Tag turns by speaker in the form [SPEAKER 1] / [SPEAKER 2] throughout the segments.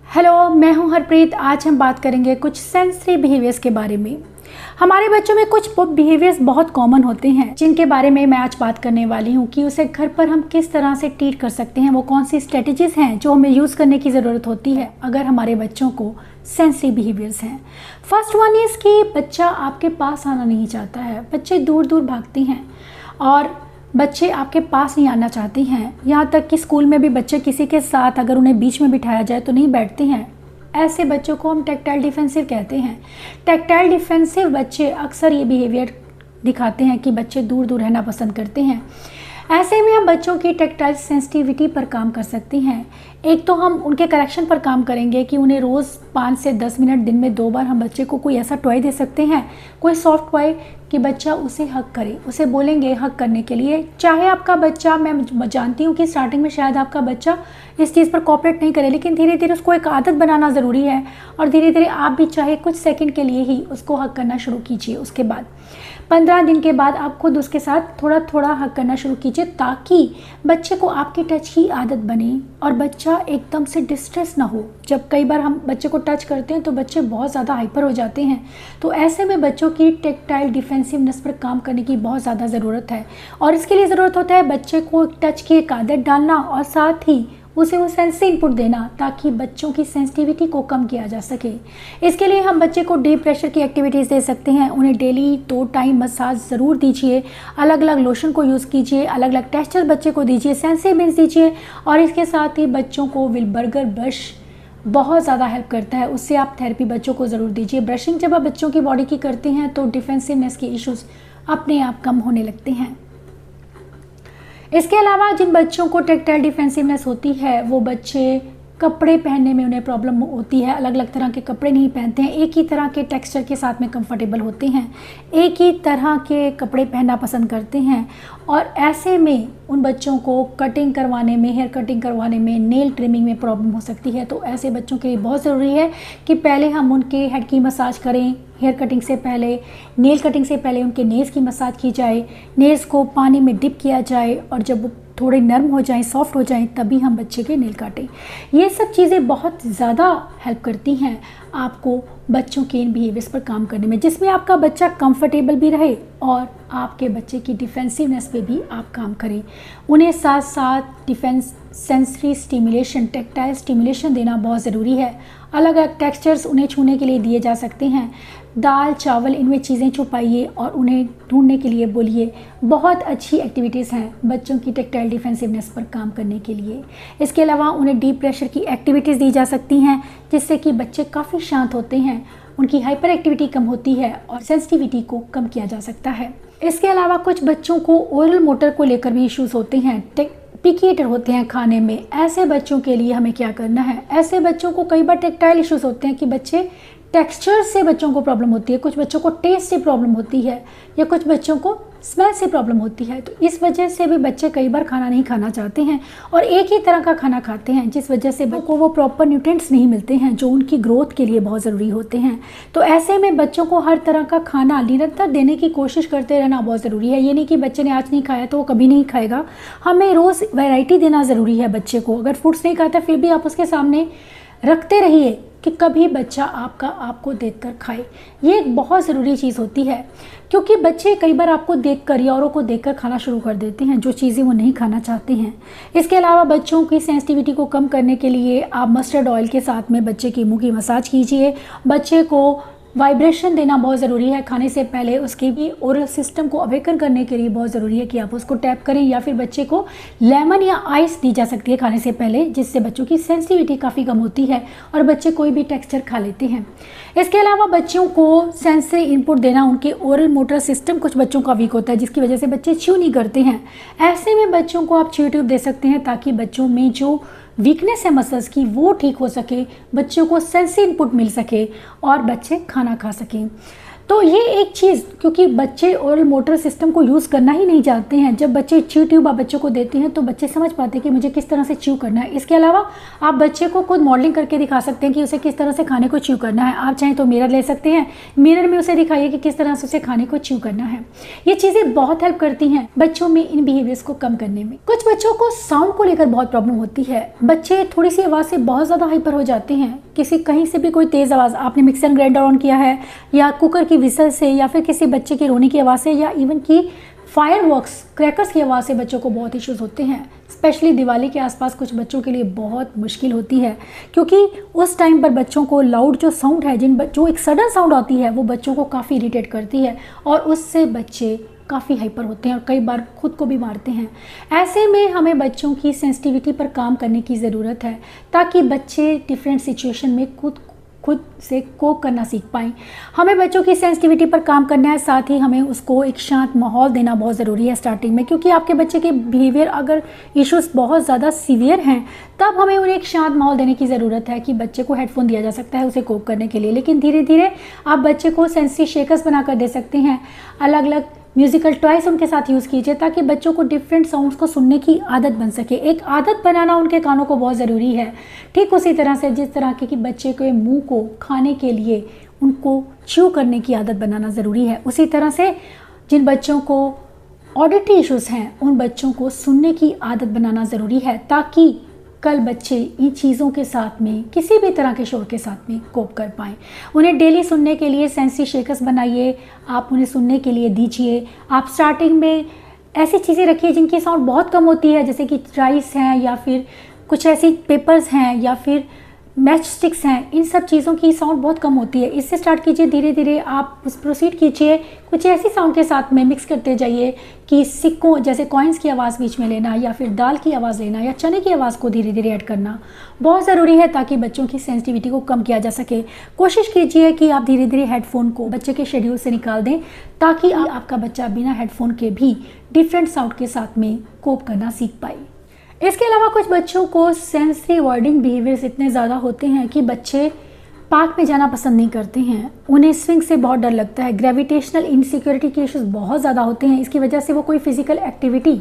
[SPEAKER 1] Hello, मैं हूं हरप्रीत। आज हम बात करेंगे कुछ सेंसरी बिहेवियर्स के बारे में। हमारे बच्चों में कुछ बिहेवियर्स बहुत कॉमन होते हैं जिनके बारे में मैं आज बात करने वाली हूं कि उसे घर पर हम किस तरह से ट्रीट कर सकते हैं। वो कौन सी स्ट्रेटजीज़ हैं जो हमें यूज़ करने की ज़रूरत होती है अगर हमारे बच्चों को सेंसरी बिहेवियर्स हैं। फर्स्ट वन इज़ कि बच्चा आपके पास आना नहीं चाहता है। बच्चे दूर दूर भागते हैं और बच्चे आपके पास नहीं आना चाहते हैं। यहाँ तक कि स्कूल में भी बच्चे किसी के साथ अगर उन्हें बीच में बिठाया जाए तो नहीं बैठते हैं। ऐसे बच्चों को हम टैक्टाइल डिफेंसिव कहते हैं। टैक्टाइल डिफेंसिव बच्चे अक्सर ये बिहेवियर दिखाते हैं कि बच्चे दूर दूर रहना पसंद करते हैं। ऐसे में हम बच्चों की टैक्टाइल सेंसिटिविटी पर काम कर सकते हैं। एक तो हम उनके करेक्शन पर काम करेंगे कि उन्हें रोज़ 5 से 10 मिनट दिन में 2 बार हम बच्चे को कोई ऐसा टॉय दे सकते हैं, कोई सॉफ्ट टॉय कि बच्चा उसे हक करे। उसे बोलेंगे हक करने के लिए। चाहे आपका बच्चा, मैं जानती हूँ कि स्टार्टिंग में शायद आपका बच्चा इस चीज़ पर कोऑपरेट नहीं करे, लेकिन धीरे धीरे उसको एक आदत बनाना ज़रूरी है और धीरे धीरे आप भी चाहे कुछ सेकंड के लिए ही उसको हक करना शुरू कीजिए। उसके बाद 15 दिन के बाद आप खुद उसके साथ थोड़ा थोड़ा हक करना शुरू कीजिए ताकि बच्चे को आपके टच की आदत बने और बच्चा एकदम से डिस्ट्रेस ना हो। जब कई बार हम बच्चे को टच करते हैं तो बच्चे बहुत ज़्यादा हाइपर हो जाते हैं, तो ऐसे में बच्चों की टैक्टाइल डिफेंसिवनेस पर काम करने की बहुत ज़्यादा ज़रूरत है। और इसके लिए ज़रूरत होता है बच्चे को टच की एक आदत डालना और साथ ही उसे वो सेंसरी इनपुट देना ताकि बच्चों की सेंसिटिविटी को कम किया जा सके। इसके लिए हम बच्चे को डीप प्रेशर की एक्टिविटीज़ दे सकते हैं। उन्हें डेली 2 टाइम मसाज ज़रूर दीजिए। अलग अलग लोशन को यूज़ कीजिए, अलग अलग टेक्सचर बच्चे को दीजिए, सेंसरी बिन्स दीजिए। और इसके साथ ही बच्चों को विलबर्गर ब्रश बहुत ज़्यादा हेल्प करता है, उससे आप थेरेपी बच्चों को ज़रूर दीजिए। ब्रशिंग जब आप बच्चों की बॉडी की करते हैं तो डिफेंसिवनेस के इश्यूज़ अपने आप कम होने लगते हैं। इसके अलावा जिन बच्चों को टैक्टाइल डिफेंसिवनेस होती है वो बच्चे कपड़े पहनने में उन्हें प्रॉब्लम होती है। अलग अलग तरह के कपड़े नहीं पहनते हैं, एक ही तरह के टेक्सचर के साथ में कंफर्टेबल होते हैं, एक ही तरह के कपड़े पहनना पसंद करते हैं। और ऐसे में उन बच्चों को कटिंग करवाने में, हेयर कटिंग करवाने में, नेल ट्रिमिंग में प्रॉब्लम हो सकती है। तो ऐसे बच्चों के लिए बहुत ज़रूरी है कि पहले हम उनके हेड की मसाज करें। हेयर कटिंग से पहले, नेल कटिंग से पहले उनके नेल्स की मसाज की जाए, नेल्स को पानी में डिप किया जाए और जब वो थोड़े नरम हो जाएं, सॉफ्ट हो जाएं, तभी हम बच्चे के नेल काटें। ये सब चीज़ें बहुत ज़्यादा हेल्प करती हैं आपको बच्चों के इन बिहेवियर्स पर काम करने में, जिसमें आपका बच्चा कंफर्टेबल भी रहे और आपके बच्चे की डिफेंसिवनेस पे भी आप काम करें। उन्हें साथ साथ defence sensory stimulation, tactile stimulation देना बहुत ज़रूरी है। अलग अलग टेक्सचर्स उन्हें छूने के लिए दिए जा सकते हैं। दाल, चावल, इनमें चीज़ें छुपाइए और उन्हें ढूंढने के लिए बोलिए। बहुत अच्छी एक्टिविटीज़ हैं बच्चों की टैक्टाइल डिफेंसिवनेस पर काम करने के लिए। इसके अलावा उन्हें डीप प्रेशर की एक्टिविटीज़ दी जा सकती हैं जिससे कि बच्चे काफ़ी शांत होते हैं, उनकी हाइपर एक्टिविटी कम होती है और सेंसिटिविटी को कम किया जा सकता है। इसके अलावा कुछ बच्चों को ओरल मोटर को लेकर भी इश्यूज़ होते हैं, पिकी ईटर होते हैं खाने में। ऐसे बच्चों के लिए हमें क्या करना है? ऐसे बच्चों को कई बार टैक्टाइल इश्यूज़ होते हैं कि बच्चे टेक्सचर से बच्चों को प्रॉब्लम होती है, कुछ बच्चों को टेस्ट से प्रॉब्लम होती है या कुछ बच्चों को स्मेल से प्रॉब्लम होती है। तो इस वजह से भी बच्चे कई बार खाना नहीं खाना चाहते हैं और एक ही तरह का खाना खाते हैं, जिस वजह से बच्चों को वो प्रॉपर न्यूट्रिएंट्स नहीं मिलते हैं जो उनकी ग्रोथ के लिए बहुत ज़रूरी होते हैं। तो ऐसे में बच्चों को हर तरह का खाना निरंतर देने की कोशिश करते रहना बहुत ज़रूरी है। ये नहीं कि बच्चे ने आज नहीं खाया तो वो कभी नहीं खाएगा। हमें रोज़ वैरायटी देना ज़रूरी है बच्चे को। अगर फ्रूट्स नहीं खाता फिर भी आप उसके सामने रखते रहिए कि कभी बच्चा आपको देखकर खाए। ये एक बहुत ज़रूरी चीज़ होती है क्योंकि बच्चे कई बार आपको देखकर या औरों को देखकर खाना शुरू कर देते हैं जो चीज़ें वो नहीं खाना चाहते हैं। इसके अलावा बच्चों की सेंसिटिविटी को कम करने के लिए आप मस्टर्ड ऑयल के साथ में बच्चे की मुंह की मसाज कीजिए। बच्चे को वाइब्रेशन देना बहुत ज़रूरी है खाने से पहले। उसके भी ओरल सिस्टम को अवेकन करने के लिए बहुत ज़रूरी है कि आप उसको टैप करें, या फिर बच्चे को लेमन या आइस दी जा सकती है खाने से पहले, जिससे बच्चों की सेंसिटिविटी काफ़ी कम होती है और बच्चे कोई भी टेक्सचर खा लेते हैं। इसके अलावा बच्चों को सेंसरी इनपुट देना, उनके ओरल मोटर सिस्टम कुछ बच्चों का वीक होता है जिसकी वजह से बच्चे च्यू नहीं करते हैं। ऐसे में बच्चों को आप च्यू ट्यूब दे सकते हैं ताकि बच्चों में जो वीकनेस है मसल्स की वो ठीक हो सके, बच्चों को सेंसरी इनपुट मिल सके और बच्चे खाना खा सकें। तो ये एक चीज़, क्योंकि बच्चे ओरल मोटर सिस्टम को यूज़ करना ही नहीं जानते हैं। जब बच्चे च्यू ट्यूब आप बच्चों को देते हैं तो बच्चे समझ पाते हैं कि मुझे किस तरह से च्यू करना है। इसके अलावा आप बच्चे को खुद मॉडलिंग करके दिखा सकते हैं कि उसे किस तरह से खाने को च्यू करना है। आप चाहें तो मिरर ले सकते हैं, मिरर में उसे दिखाइए कि किस तरह से उसे खाने को च्यू करना है। ये चीज़ें बहुत हेल्प करती हैं बच्चों में इन बिहेवियर्स को कम करने में। कुछ बच्चों को साउंड को लेकर बहुत प्रॉब्लम होती है। बच्चे थोड़ी सी आवाज़ से बहुत ज़्यादा हाइपर हो जाते हैं। किसी कहीं से भी कोई तेज़ आवाज़, आपने मिक्सर ग्राइंडर ऑन किया है या कुकर की विसल से या फिर किसी बच्चे के रोने की आवाज़ से या इवन की फायरवर्क्स क्रैकर्स की आवाज़ से बच्चों को बहुत इश्यूज़ होते हैं। स्पेशली दिवाली के आसपास कुछ बच्चों के लिए बहुत मुश्किल होती है, क्योंकि उस टाइम पर बच्चों को लाउड जो साउंड है, जो एक सडन साउंड आती है, वो बच्चों को काफ़ी इरिटेट करती है और उससे बच्चे काफ़ी हाइपर होते हैं और कई बार खुद को भी मारते हैं। ऐसे में हमें बच्चों की सेंसिटिविटी पर काम करने की ज़रूरत है ताकि बच्चे डिफरेंट सिचुएशन में खुद से कोप करना सीख पाएँ। हमें बच्चों की सेंसिटिविटी पर काम करना है, साथ ही हमें उसको एक शांत माहौल देना बहुत ज़रूरी है स्टार्टिंग में, क्योंकि आपके बच्चे के बिहेवियर अगर इश्यूज़ बहुत ज़्यादा सीवियर हैं तब हमें उन्हें एक शांत माहौल देने की ज़रूरत है। कि बच्चे को हेडफोन दिया जा सकता है उसे कोप करने के लिए, लेकिन धीरे धीरे आप बच्चे को सेंसरी शेकर्स बनाकर दे सकते हैं। अलग अलग म्यूज़िकल टॉयस उनके साथ यूज़ कीजिए ताकि बच्चों को डिफरेंट साउंड्स को सुनने की आदत बन सके। एक आदत बनाना उनके कानों को बहुत ज़रूरी है। ठीक उसी तरह से जिस तरह के कि बच्चे के मुंह को खाने के लिए उनको च्यू करने की आदत बनाना ज़रूरी है, उसी तरह से जिन बच्चों को ऑडिटरी इश्यूज़ हैं उन बच्चों को सुनने की आदत बनाना ज़रूरी है ताकि कल बच्चे इन चीज़ों के साथ में किसी भी तरह के शोर के साथ में कोप कर पाएँ। उन्हें डेली सुनने के लिए सेंसरी शेकर्स बनाइए, आप उन्हें सुनने के लिए दीजिए। आप स्टार्टिंग में ऐसी चीज़ें रखिए जिनकी साउंड बहुत कम होती है, जैसे कि राइस हैं या फिर कुछ ऐसी पेपर्स हैं या फिर मैच स्टिक्स हैं। इन सब चीज़ों की साउंड बहुत कम होती है। इससे स्टार्ट कीजिए, धीरे धीरे आप उस प्रोसीड कीजिए। कुछ ऐसी साउंड के साथ में मिक्स करते जाइए कि सिक्कों जैसे कॉइन्स की आवाज़ बीच में लेना या फिर दाल की आवाज़ लेना या चने की आवाज़ को धीरे धीरे ऐड करना बहुत ज़रूरी है ताकि बच्चों की सेंसिटिविटी को कम किया जा सके। कोशिश कीजिए कि आप धीरे धीरे हेडफोन को बच्चे के शेड्यूल से निकाल दें ताकि आपका बच्चा बिना हेडफोन के भी डिफरेंट साउंड के साथ में कोप करना सीख पाए। इसके अलावा कुछ बच्चों को सेंसरी अवॉइडिंग बिहेवियर्स इतने ज़्यादा होते हैं कि बच्चे पार्क में जाना पसंद नहीं करते हैं। उन्हें स्विंग से बहुत डर लगता है। ग्रेविटेशनल इनसिक्योरिटी के इश्यूज बहुत ज़्यादा होते हैं। इसकी वजह से वो कोई फिजिकल एक्टिविटी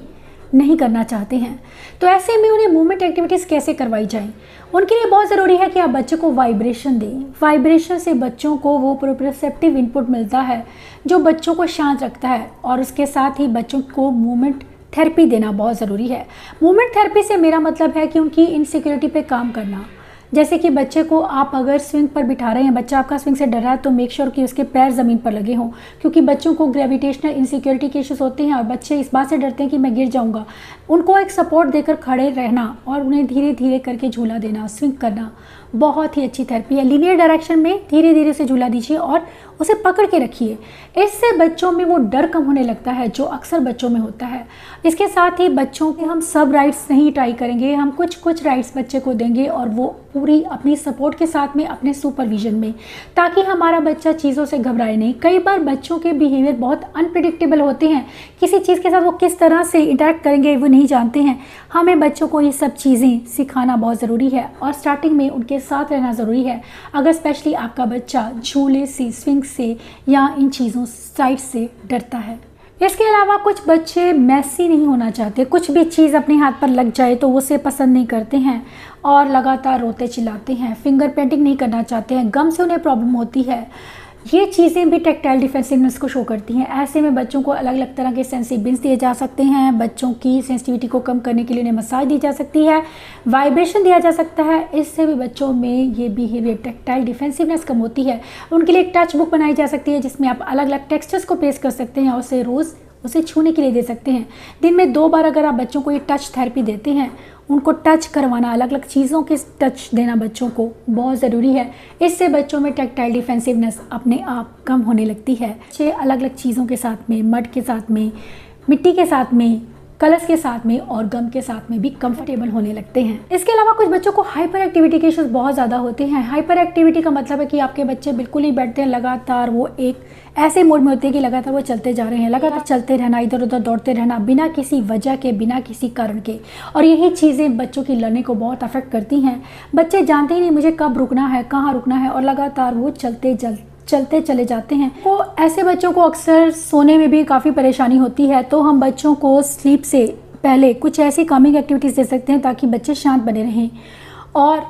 [SPEAKER 1] नहीं करना चाहते हैं। तो ऐसे में उन्हें मूवमेंट एक्टिविटीज़ कैसे करवाई जाएं? उनके लिए बहुत ज़रूरी है कि आप बच्चे को वाइब्रेशन दें। वाइब्रेशन से बच्चों को वो प्रोप्रोसेप्टिव इनपुट मिलता है जो बच्चों को शांत रखता है और उसके साथ ही बच्चों को मूवमेंट थेरेपी देना बहुत ज़रूरी है। मूवमेंट थेरेपी से मेरा मतलब है कि उनकी इनसिक्योरिटी पे काम करना। जैसे कि बच्चे को आप अगर स्विंग पर बिठा रहे हैं, बच्चा आपका स्विंग से डर रहा है, तो मेक श्योर कि उसके पैर ज़मीन पर लगे हों, क्योंकि बच्चों को ग्रेविटेशनल इनसिक्योरिटी के इश्यूज होते हैं और बच्चे इस बात से डरते हैं कि मैं गिर जाऊंगा। उनको एक सपोर्ट देकर खड़े रहना और उन्हें धीरे धीरे करके झूला देना, स्विंग करना बहुत ही अच्छी थेरेपी है। लीनियर डायरेक्शन में धीरे धीरे से झूला दीजिए और उसे पकड़ के रखिए। इससे बच्चों में वो डर कम होने लगता है जो अक्सर बच्चों में होता है। इसके साथ ही बच्चों के हम सब राइट्स नहीं ट्राई करेंगे, हम कुछ राइट्स बच्चे को देंगे और वो पूरी अपनी सपोर्ट के साथ में अपने सुपरविजन में, ताकि हमारा बच्चा चीज़ों से घबराए नहीं। कई बार बच्चों के बिहेवियर बहुत अनप्रिडिक्टेबल होते हैं। किसी चीज़ के साथ वो किस तरह से इंटरेक्ट करेंगे वो नहीं जानते हैं। हमें बच्चों को ये सब चीज़ें सिखाना बहुत ज़रूरी है और स्टार्टिंग में उनके साथ रहना ज़रूरी है। अगर स्पेशली आपका बच्चा झूले से, स्विंग से या इन चीज़ों साइड से डरता है। इसके अलावा कुछ बच्चे मैसी नहीं होना चाहते। कुछ भी चीज़ अपने हाथ पर लग जाए तो उसे पसंद नहीं करते हैं और लगातार रोते चिल्लाते हैं। फिंगर पेंटिंग नहीं करना चाहते हैं, गम से उन्हें प्रॉब्लम होती है। ये चीज़ें भी टैक्टाइल डिफेंसिवनेस को शो करती हैं। ऐसे में बच्चों को अलग अलग तरह के सेंसिटिव बिन्स दिए जा सकते हैं। बच्चों की सेंसिटिविटी को कम करने के लिए उन्हें मसाज दी जा सकती है, वाइब्रेशन दिया जा सकता है। इससे भी बच्चों में ये बिहेवियर टैक्टाइल डिफेंसिवनेस कम होती है। उनके लिए एक टच बुक बनाई जा सकती है जिसमें आप अलग अलग टेक्सचर्स को पेश कर सकते हैं और उसे रोज़ उसे छूने के लिए दे सकते हैं। दिन में 2 बार अगर आप बच्चों को ये टच थेरेपी देते हैं, उनको टच करवाना, अलग अलग चीज़ों के टच देना बच्चों को बहुत ज़रूरी है। इससे बच्चों में टैक्टाइल डिफेंसिवनेस अपने आप कम होने लगती है। बच्चे अलग अलग चीज़ों के साथ में, मड के साथ में, मिट्टी के साथ में, कलर्स के साथ में और गम के साथ में भी कंफर्टेबल होने लगते हैं। इसके अलावा कुछ बच्चों को हाइपर एक्टिविटी के इश्यूज बहुत ज़्यादा होते हैं। हाइपर एक्टिविटी का मतलब है कि आपके बच्चे बिल्कुल नहीं बैठते हैं, लगातार वो एक ऐसे मोड में होते हैं कि लगातार वो चलते जा रहे हैं, लगातार चलते रहना, इधर उधर दौड़ते रहना बिना किसी वजह के, बिना किसी कारण के। और यही चीज़ें बच्चों की लर्निंग को बहुत अफेक्ट करती हैं। बच्चे जानते ही नहीं मुझे कब रुकना है, कहाँ रुकना है और लगातार वो चलते चले जाते हैं। तो ऐसे बच्चों को अक्सर सोने में भी काफ़ी परेशानी होती है, तो हम बच्चों को स्लीप से पहले कुछ ऐसी कामिंग एक्टिविटीज़ दे सकते हैं ताकि बच्चे शांत बने रहें। और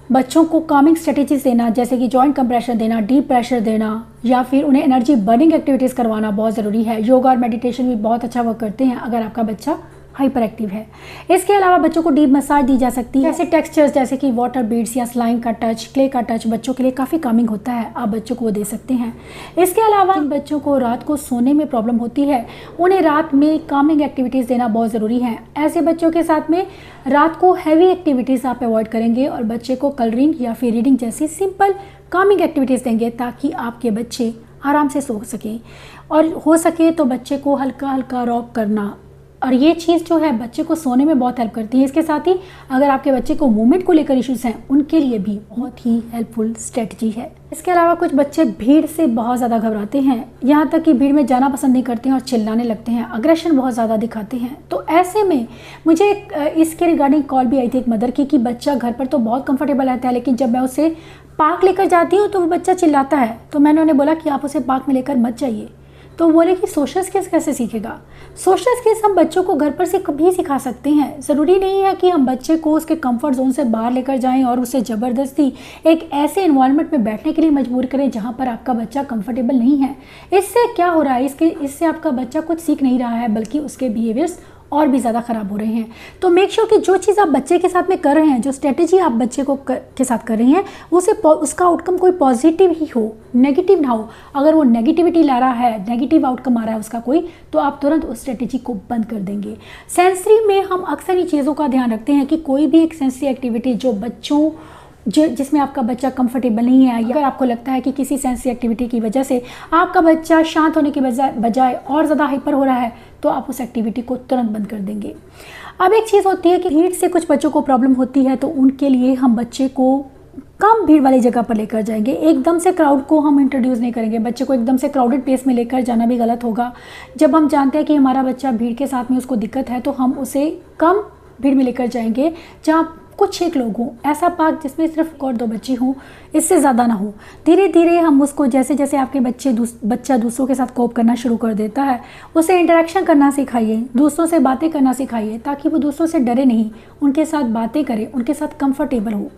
[SPEAKER 1] बच्चों को कामिंग स्ट्रेटेजीज देना, जैसे कि जॉइंट कंप्रेशन देना, डीप प्रेशर देना, या फिर उन्हें एनर्जी बर्निंग एक्टिविटीज़ करवाना बहुत ज़रूरी है। योगा और मेडिटेशन भी बहुत अच्छा वर्क करते हैं अगर आपका बच्चा हाइपर एक्टिव है। इसके अलावा बच्चों को डीप मसाज दी जा सकती है। ऐसे टेक्सचर्स जैसे कि वाटर बीड्स या स्लाइम का टच, क्ले का टच बच्चों के लिए काफ़ी कामिंग होता है, आप बच्चों को वो दे सकते हैं। इसके अलावा जिन बच्चों को रात को सोने में प्रॉब्लम होती है उन्हें रात में कामिंग एक्टिविटीज़ देना बहुत ज़रूरी है। ऐसे बच्चों के साथ में रात को हैवी एक्टिविटीज़ आप अवॉइड करेंगे और बच्चे को कलरिंग या फिर रीडिंग जैसी सिंपल कामिंग एक्टिविटीज़ देंगे ताकि आपके बच्चे आराम से सो सकें। और हो सके तो बच्चे को हल्का हल्का रॉक करना, और ये चीज़ जो है बच्चे को सोने में बहुत हेल्प करती है। इसके साथ ही अगर आपके बच्चे को मूवमेंट को लेकर इश्यूज हैं उनके लिए भी बहुत ही हेल्पफुल स्ट्रेटजी है। इसके अलावा कुछ बच्चे भीड़ से बहुत ज़्यादा घबराते हैं, यहाँ तक कि भीड़ में जाना पसंद नहीं करते हैं और चिल्लाने लगते हैं, अग्रेशन बहुत ज़्यादा दिखाते हैं। तो ऐसे में मुझे इसके रिगार्डिंग कॉल भी आई थी एक मदर की कि बच्चा घर पर तो बहुत कंफर्टेबल रहता है, लेकिन जब मैं उसे पार्क लेकर जाती हूँ तो वो बच्चा चिल्लाता है। तो मैंने उन्हें बोला कि आप उसे पार्क में लेकर मत जाइए। तो बोले कि सोशल स्किल्स कैसे सीखेगा। सोशल स्किल्स हम बच्चों को घर पर से कभी सिखा सकते हैं। ज़रूरी नहीं है कि हम बच्चे को उसके कंफर्ट जोन से बाहर लेकर जाएं और उसे ज़बरदस्ती एक ऐसे इन्वायरमेंट में बैठने के लिए मजबूर करें जहां पर आपका बच्चा कंफर्टेबल नहीं है। इससे क्या हो रहा है, इससे आपका बच्चा कुछ सीख नहीं रहा है, बल्कि उसके बिहेवियर्स और भी ज़्यादा ख़राब हो रहे हैं। तो मेक श्योर कि जो चीज़ आप बच्चे के साथ में कर रहे हैं, जो स्ट्रेटेजी आप बच्चे को के साथ कर रही हैं, उसका आउटकम कोई पॉजिटिव ही हो, नेगेटिव ना हो। अगर वो नेगेटिविटी ला रहा है, नेगेटिव आउटकम आ रहा है उसका कोई, तो आप तुरंत उस स्ट्रेटेजी को बंद कर देंगे। सेंसरी में हम अक्सर इन चीज़ों का ध्यान रखते हैं कि कोई भी एक सेंसरी एक्टिविटी जो बच्चों जिसमें आपका बच्चा कंफर्टेबल नहीं है, या अगर आपको लगता है कि किसी सेंसरी एक्टिविटी की वजह से आपका बच्चा शांत होने की बजाय और ज़्यादा हाइपर हो रहा है, तो आप उस एक्टिविटी को तुरंत बंद कर देंगे। अब एक चीज़ होती है कि भीड़ से कुछ बच्चों को प्रॉब्लम होती है, तो उनके लिए हम बच्चे को कम भीड़ वाली जगह पर लेकर जाएंगे। एकदम से क्राउड को हम इंट्रोड्यूस नहीं करेंगे। बच्चे को एकदम से क्राउडेड प्लेस में लेकर जाना भी गलत होगा। जब हम जानते हैं कि हमारा बच्चा भीड़ के साथ में उसको दिक्कत है, तो हम उसे कम भीड़ में लेकर जाएंगे जहाँ कुछ एक लोग हों। ऐसा पार्क जिसमें सिर्फ एक और दो बच्चे हों, इससे ज़्यादा ना हो। धीरे धीरे हम उसको, जैसे जैसे आपके बच्चा दूसरों के साथ कोप करना शुरू कर देता है, उसे इंटरेक्शन करना सिखाइए, दूसरों से बातें करना सिखाइए, ताकि वो दूसरों से डरे नहीं, उनके साथ बातें करे, उनके साथ कंफर्टेबल हो।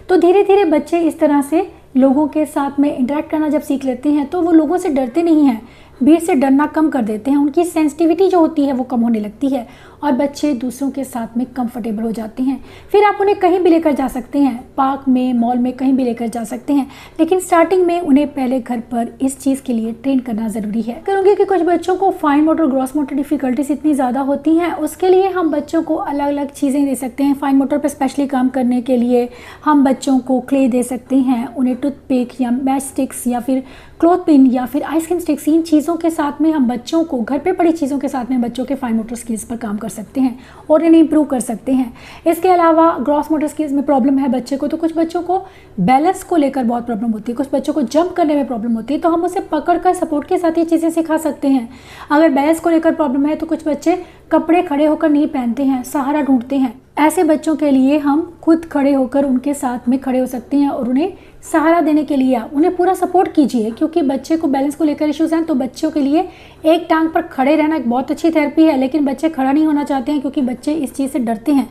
[SPEAKER 1] तो धीरे धीरे बच्चे इस तरह से लोगों के साथ में इंटरेक्ट करना जब सीख लेते हैं, तो वो लोगों से डरते नहीं हैं, भीड़ से डरना कम कर देते हैं। उनकी सेंसिटिविटी जो होती है वो कम होने लगती है और बच्चे दूसरों के साथ में कंफर्टेबल हो जाते हैं। फिर आप उन्हें कहीं भी लेकर जा सकते हैं, पार्क में, मॉल में, कहीं भी लेकर जा सकते हैं, लेकिन स्टार्टिंग में उन्हें पहले घर पर इस चीज़ के लिए ट्रेन करना ज़रूरी है। करूँगी कि कुछ बच्चों को fine motor, gross motor difficulties इतनी ज़्यादा होती हैं, उसके लिए हम बच्चों को अलग अलग चीज़ें दे सकते हैं। फाइन मोटर पर स्पेशली काम करने के लिए हम बच्चों को क्ले दे सकते हैं, उन्हें टूथपिक या मैच स्टिक्स या फिर क्लॉथ पिन या फिर आइसक्रीम स्टिक्स, इन चीज़ों के साथ में हम बच्चों को, घर पे पड़ी चीज़ों के साथ में बच्चों के फाइन मोटर स्किल्स पर काम कर सकते हैं और इन्हें इंप्रूव कर सकते हैं। इसके अलावा ग्रॉस मोटर स्किल्स में प्रॉब्लम है बच्चे को, तो कुछ बच्चों को बैलेंस को लेकर बहुत प्रॉब्लम होती है, कुछ बच्चों को जंप करने में प्रॉब्लम होती है, तो हम उसे पकड़ कर सपोर्ट के साथ ये चीज़ें सिखा सकते हैं। अगर बैलेंस को लेकर प्रॉब्लम है तो कुछ बच्चे कपड़े खड़े होकर नहीं पहनते हैं, सहारा ढूंढते हैं। ऐसे बच्चों के लिए हम खुद खड़े होकर उनके साथ में खड़े हो सकते हैं और उन्हें सहारा देने के लिए आप उन्हें पूरा सपोर्ट कीजिए, क्योंकि बच्चे को बैलेंस को लेकर इश्यूज हैं। तो बच्चों के लिए एक टांग पर खड़े रहना एक बहुत अच्छी थेरेपी है, लेकिन बच्चे खड़ा नहीं होना चाहते हैं क्योंकि बच्चे इस चीज़ से डरते हैं।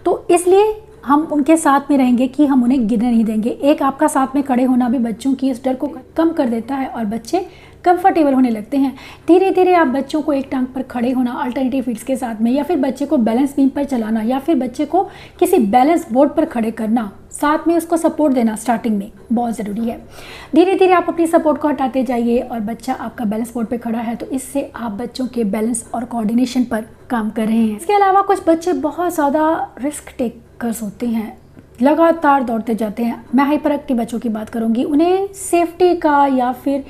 [SPEAKER 1] तो इसलिए हम उनके साथ में रहेंगे कि हम उन्हें गिरने नहीं देंगे। एक आपका साथ में खड़े होना भी बच्चों की इस डर को कम कर देता है और बच्चे कंफर्टेबल होने लगते हैं। धीरे धीरे आप बच्चों को एक टांग पर खड़े होना अल्टरनेटिव फीड्स के साथ में, या फिर बच्चे को बैलेंस बीम पर चलाना, या फिर बच्चे को किसी बैलेंस बोर्ड पर खड़े करना, साथ में उसको सपोर्ट देना स्टार्टिंग में बहुत ज़रूरी है। धीरे धीरे आप अपनी सपोर्ट को हटाते जाइए और बच्चा आपका बैलेंस बोर्ड पर खड़ा है, तो इससे आप बच्चों के बैलेंस और कोऑर्डिनेशन पर काम कर रहे हैं। इसके अलावा कुछ बच्चे बहुत ज़्यादा रिस्क टेकर्स होते हैं, लगातार दौड़ते जाते हैं। मैं हाइपर एक्टिव बच्चों की बात करूँगी। उन्हें सेफ्टी का या फिर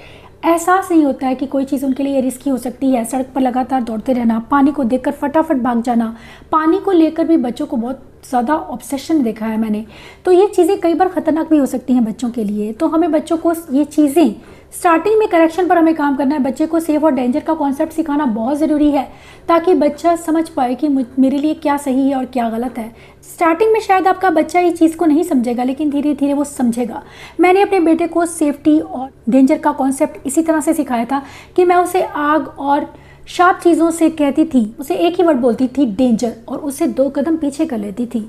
[SPEAKER 1] एहसास नहीं होता है कि कोई चीज़ उनके लिए रिस्की हो सकती है। सड़क पर लगातार दौड़ते रहना, पानी को देखकर फटाफट भाग जाना, पानी को लेकर भी बच्चों को बहुत ज़्यादा ऑब्सेशन देखा है मैंने। तो ये चीज़ें कई बार ख़तरनाक भी हो सकती हैं बच्चों के लिए। तो हमें बच्चों को ये चीज़ें स्टार्टिंग में करेक्शन पर हमें काम करना है। बच्चे को सेफ और डेंजर का कॉन्सेप्ट सिखाना बहुत ज़रूरी है ताकि बच्चा समझ पाए कि मेरे लिए क्या सही है और क्या गलत है। स्टार्टिंग में शायद आपका बच्चा इस चीज़ को नहीं समझेगा, लेकिन धीरे धीरे वो समझेगा। मैंने अपने बेटे को सेफ्टी और डेंजर का कॉन्सेप्ट इसी तरह से सिखाया था कि मैं उसे आग और शार्प चीज़ों से कहती थी, उसे एक ही वर्ड बोलती थी डेंजर, और उसे 2 कदम पीछे कर लेती थी।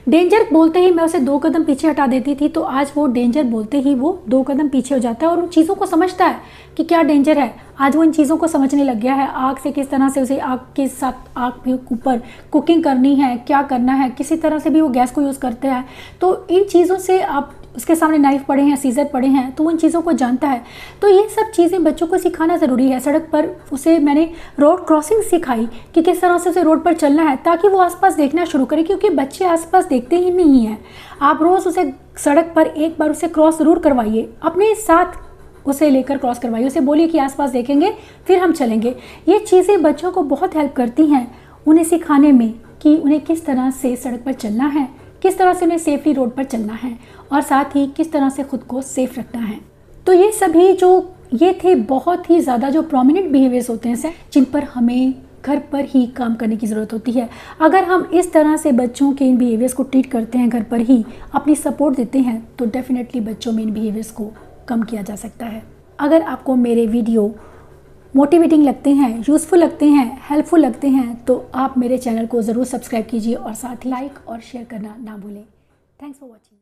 [SPEAKER 1] डेंजर बोलते ही मैं उसे 2 कदम पीछे हटा देती थी, तो आज वो डेंजर बोलते ही वो 2 कदम पीछे हो जाता है और उन चीज़ों को समझता है कि क्या डेंजर है। आज वो इन चीज़ों को समझने लग गया है। आग से किस तरह से उसे आग के साथ आग के ऊपर कुकिंग करनी है, क्या करना है, किसी तरह से भी वो गैस को यूज़ करते हैं। तो इन चीज़ों से आप उसके सामने नाइफ़ पड़े हैं, सीजर पड़े हैं, तो उन चीज़ों को जानता है। तो ये सब चीज़ें बच्चों को सिखाना ज़रूरी है। सड़क पर उसे मैंने रोड क्रॉसिंग सिखाई कि किस तरह से उसे रोड पर चलना है ताकि वो आसपास देखना शुरू करे, क्योंकि बच्चे आसपास देखते ही नहीं हैं। आप रोज़ उसे सड़क पर एक बार उसे क्रॉस ज़रूर करवाइए, अपने साथ उसे लेकर क्रॉस करवाइए, उसे बोलिए कि आसपास देखेंगे फिर हम चलेंगे। ये चीज़ें बच्चों को बहुत हेल्प करती हैं उन्हें सिखाने में कि उन्हें किस तरह से सड़क पर चलना है, किस तरह से उन्हें सेफली रोड पर चलना है और साथ ही किस तरह से खुद को सेफ रखना है। तो ये सभी ये थे बहुत ही ज़्यादा जो प्रोमिनेंट बिहेवियर्स होते हैं जिन पर हमें घर पर ही काम करने की ज़रूरत होती है। अगर हम इस तरह से बच्चों के इन बिहेवियर्स को ट्रीट करते हैं, घर पर ही अपनी सपोर्ट देते हैं, तो डेफिनेटली बच्चों में इन बिहेवियर्स को कम किया जा सकता है। अगर आपको मेरे वीडियो मोटिवेटिंग लगते हैं, यूज़फुल लगते हैं, हेल्पफुल लगते हैं, तो आप मेरे चैनल को ज़रूर सब्सक्राइब कीजिए और साथ ही लाइक और शेयर करना ना भूलें। Thanks for watching.